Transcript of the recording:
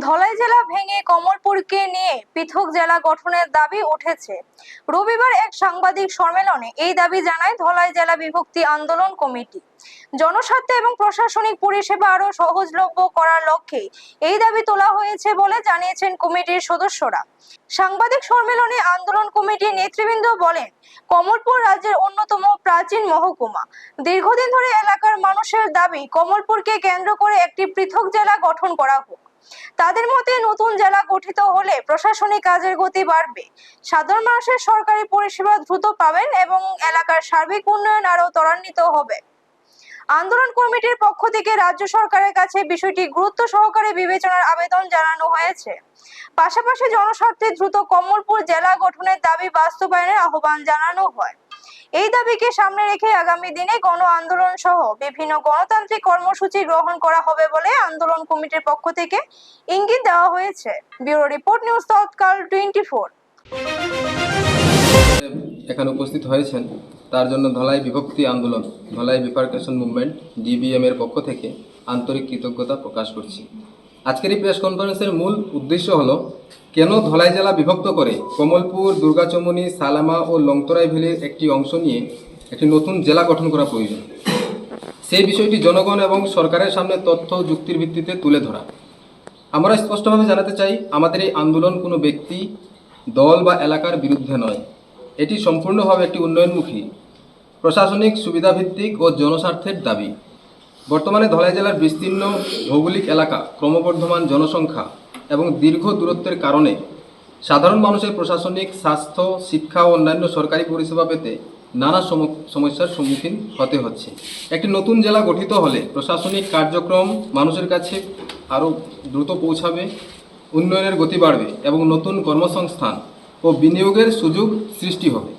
ধলাই জেলা ভেঙে কমলপুরকে নিয়ে পৃথক জেলা গঠনের দাবি উঠেছে। রবিবার এক সাংবাদিক সম্মেলনে এই দাবি জানায় ধলাই জেলা বিভক্তি আন্দোলন কমিটি। জনস্বার্থে এবং প্রশাসনিক পরিষেবা আরো সহজলভ্য করার লক্ষ্যে এই দাবি তোলা হয়েছে বলে জানিয়েছেন কমিটির সদস্যরা। সাংবাদিক সম্মেলনে আন্দোলন কমিটির নেতৃবৃন্দ বলেন, কমলপুর রাজ্যের অন্যতম প্রাচীন মহকুমা। দীর্ঘদিন ধরে এলাকার মানুষের দাবি কমলপুরকে কেন্দ্র করে একটি পৃথক জেলা গঠন করা হোক। তাদের মতে নতুন জেলা গঠিত হলে প্রশাসনিক কাজের গতি বাড়বে, সাধারণ মানুষের সরকারি পরিষেবা দ্রুত পাবেন এবং এলাকার সার্বিক উন্নয়ন আরো ত্বরান্বিত হবে। আন্দোলন কমিটির পক্ষ থেকে রাজ্য সরকারের কাছে বিষয়টি গুরুত্ব সহকারে বিবেচনার আবেদন জানানো হয়েছে। পাশাপাশি জনস্বার্থে দ্রুত কমলপুর জেলা গঠনের দাবি বাস্তবায়নের আহ্বান জানানো হয়। এই দাবিকে সামনে রেখে আগামী দিনে গণ আন্দোলন সহ বিভিন্ন গণতান্ত্রিক কর্মসূচি গ্রহণ করা হবে বলে আন্দোলন কমিটির পক্ষ থেকে ইঙ্গিত দেওয়া হয়েছে। ব্যুরো রিপোর্ট, নিউজ তৎকাল 24। এখানে উপস্থিত হয়েছেন তার জন্য ধলাই বিভক্তি আন্দোলন, ধলাই বিফার্কেশন মুভমেন্ট ডিবিএম এর পক্ষ থেকে আন্তরিক কৃতজ্ঞতা প্রকাশ করছি। আজকের এই প্রেস কনফারেন্সের মূল উদ্দেশ্য হলো কেন ধলাই জেলা বিভক্ত করে কমলপুর, দুর্গাচমনি, সালামা ও লংতরাই ভ্যালির একটি অংশ নিয়ে একটি নতুন জেলা গঠন করা প্রয়োজন, সেই বিষয়টি জনগণ এবং সরকারের সামনে তথ্য যুক্তির ভিত্তিতে তুলে ধরা। আমরা স্পষ্টভাবে জানাতে চাই, আমাদের এই আন্দোলন কোনো ব্যক্তি, দল বা এলাকার বিরুদ্ধে নয়। এটি সম্পূর্ণভাবে একটি উন্নয়নমুখী, প্রশাসনিক সুবিধাভিত্তিক ও জনস্বার্থের দাবি। বর্তমানে ধলাই জেলার বিস্তীর্ণ ভৌগোলিক এলাকা, ক্রমবর্ধমান জনসংখ্যা এবং দীর্ঘ দূরত্বের কারণে সাধারণ মানুষের প্রশাসনিক, স্বাস্থ্য, শিক্ষা ও অন্যান্য সরকারি পরিষেবা পেতে নানা সমস্যার সম্মুখীন হতে হচ্ছে। একটি নতুন জেলা গঠিত হলে প্রশাসনিক কার্যক্রম মানুষের কাছে আরও দ্রুত পৌঁছাবে, উন্নয়নের গতি বাড়বে এবং নতুন কর্মসংস্থান ও বিনিয়োগের সুযোগ সৃষ্টি হবে।